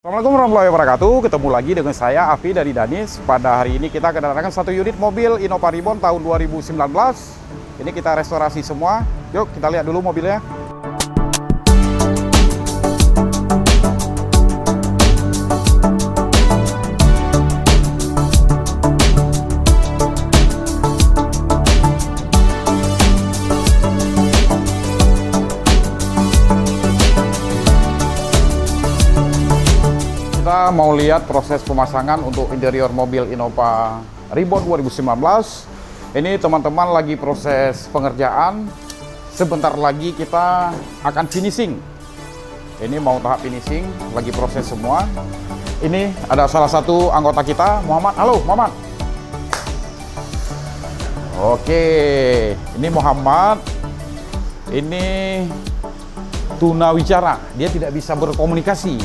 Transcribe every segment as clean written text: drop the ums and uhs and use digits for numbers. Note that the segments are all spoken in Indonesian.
Assalamualaikum warahmatullahi wabarakatuh. Ketemu lagi dengan saya Afi dari Danis. Pada hari ini kita kedatangan satu unit mobil Innova Reborn tahun 2019. Ini kita restorasi semua. Yuk kita lihat dulu mobilnya. Kita mau lihat proses pemasangan untuk interior mobil Innova Reborn 2019. Ini teman-teman lagi proses pengerjaan. Sebentar lagi kita akan finishing. Ini mau tahap finishing, lagi proses semua. Ini ada salah satu anggota kita, Muhammad. Halo, Muhammad. Oke, ini Muhammad. Ini tunawicara. Dia tidak bisa berkomunikasi.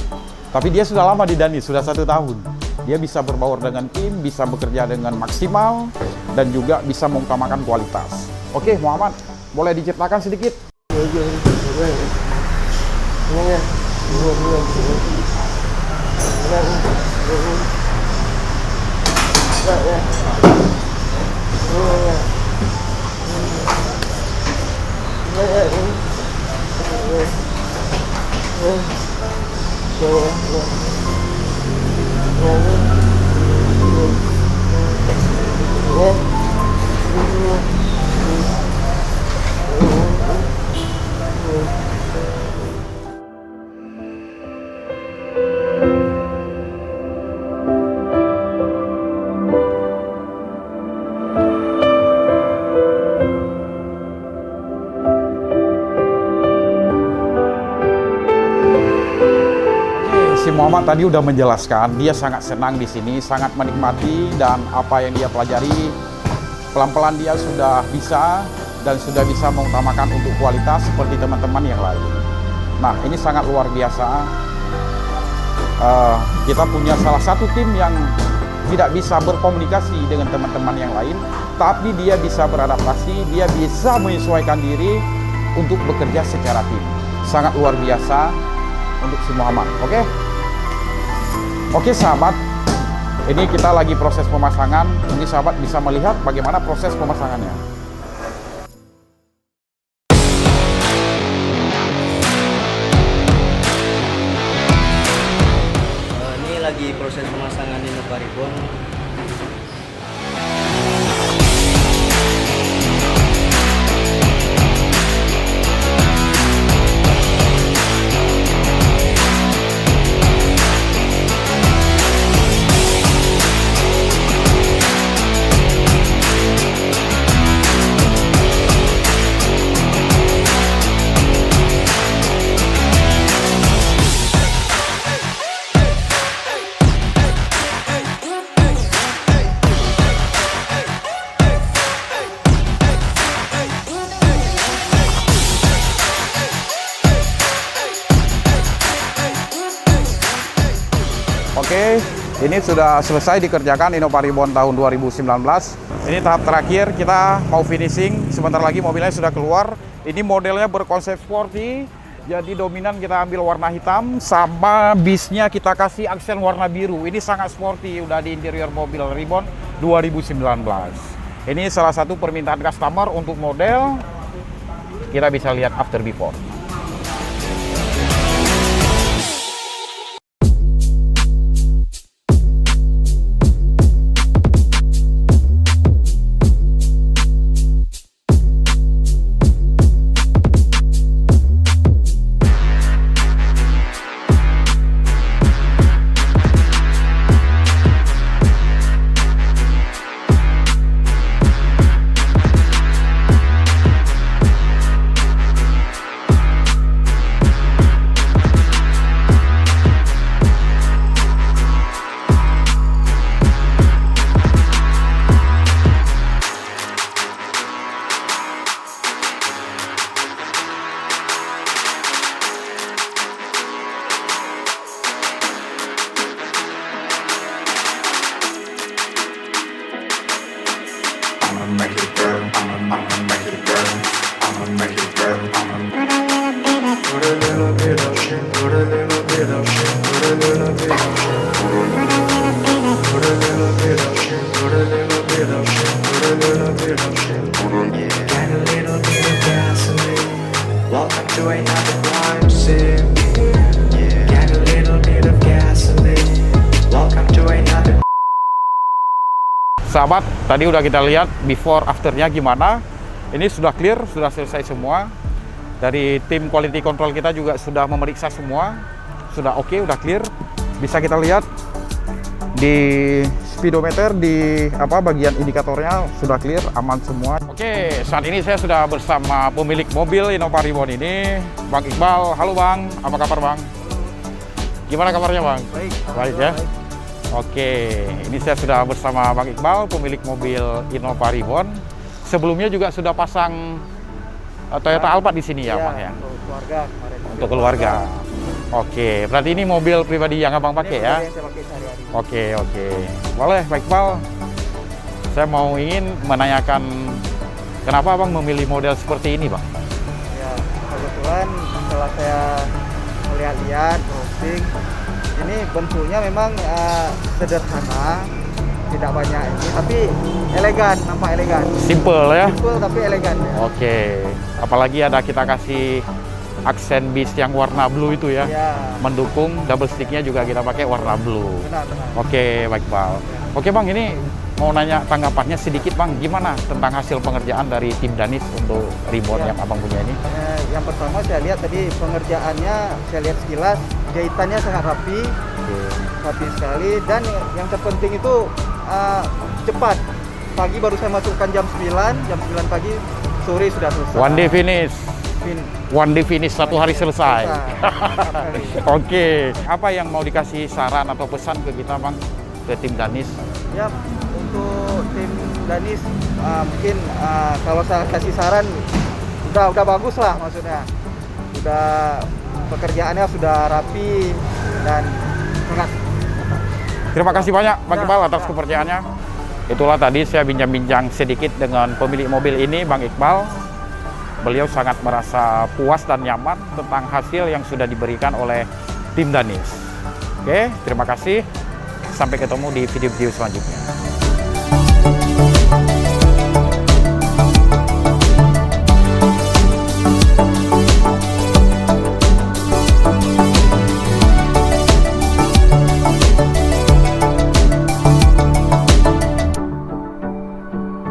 Tapi dia sudah lama di Danis, sudah 1 tahun. Dia bisa berbaur dengan tim, bisa bekerja dengan maksimal, dan juga bisa mengutamakan kualitas. Oke, Muhammad, boleh diceritakan sedikit? Si Muhammad tadi udah menjelaskan, dia sangat senang di sini, sangat menikmati, dan apa yang dia pelajari pelan-pelan dia sudah bisa dan sudah bisa mengutamakan untuk kualitas seperti teman-teman yang lain. Nah, ini sangat luar biasa. Kita punya salah satu tim yang tidak bisa berkomunikasi dengan teman-teman yang lain, tapi dia bisa beradaptasi, dia bisa menyesuaikan diri untuk bekerja secara tim. Sangat luar biasa untuk si Muhammad. Oke sahabat, ini kita lagi proses pemasangan. Mungkin sahabat bisa melihat bagaimana proses pemasangannya. Ini lagi proses pemasangan Innova Reborn. Oke, ini sudah selesai dikerjakan Innova Reborn tahun 2019. Ini tahap terakhir, kita mau finishing. Sebentar lagi mobilnya sudah keluar. Ini modelnya berkonsep sporty. Jadi dominan kita ambil warna hitam, sama bisnya kita kasih aksen warna biru. Ini sangat sporty, udah di interior mobil Reborn 2019. Ini salah satu permintaan customer untuk model. Kita bisa lihat after before. sahabat, tadi udah kita lihat before afternya gimana. Ini sudah clear, sudah selesai semua. Dari tim quality control kita juga sudah memeriksa semua, sudah oke, udah clear. Bisa kita lihat di speedometer, di bagian indikatornya sudah clear, aman semua. Oke, saat ini saya sudah bersama pemilik mobil Innova Reborn ini, Bang Iqbal. Halo Bang, apa kabar Bang? Gimana kabarnya Bang? Baik. Baik ya. Oke, ini saya sudah bersama Bang Iqbal, pemilik mobil Innova Reborn. Sebelumnya juga sudah pasang Toyota Alphard di sini ya Bang ya? Untuk keluarga kemarin. Untuk keluarga. Oke, berarti ini mobil pribadi yang Abang pakai ya? Yang saya pakai sehari-hari. Oke. Boleh, Bang Iqbal. Saya mau ingin menanyakan kenapa Abang memilih model seperti ini Bang? Ya, kebetulan setelah saya melihat-lihat, browsing, ini bentuknya memang sederhana, tidak banyak ini, tapi elegan, nampak elegan. Simple ya? Simple tapi elegan ya. Oke, apalagi ada kita kasih aksen bis yang warna blue itu ya, Ya, mendukung double sticknya juga kita pakai warna blue. benar. Oke, baik Bang. Oke Bang, ini mau nanya tanggapannya sedikit Bang, gimana tentang hasil pengerjaan dari tim Danis untuk Reborn Ya. yang Abang punya ini? Yang pertama saya lihat tadi pengerjaannya, saya lihat sekilas, jahitannya sangat rapi sekali, dan yang terpenting itu cepat. Pagi baru saya masukkan jam 9 pagi, sore sudah selesai. One day finish, satu hari selesai. Oke, apa yang mau dikasih saran atau pesan ke kita Bang, ke tim Danis? Ya, untuk tim Danis mungkin kalau saya kasih saran udah bagus lah, maksudnya udah pekerjaannya sudah rapi dan sangat. Terima kasih banyak Bang Ya, Iqbal atas ya. kepercayaannya. Itulah tadi saya bincang-bincang sedikit dengan pemilik mobil ini, Bang Iqbal. Beliau sangat merasa puas dan nyaman tentang hasil yang sudah diberikan oleh tim Danis. Oke, terima kasih. Sampai ketemu di video-video selanjutnya.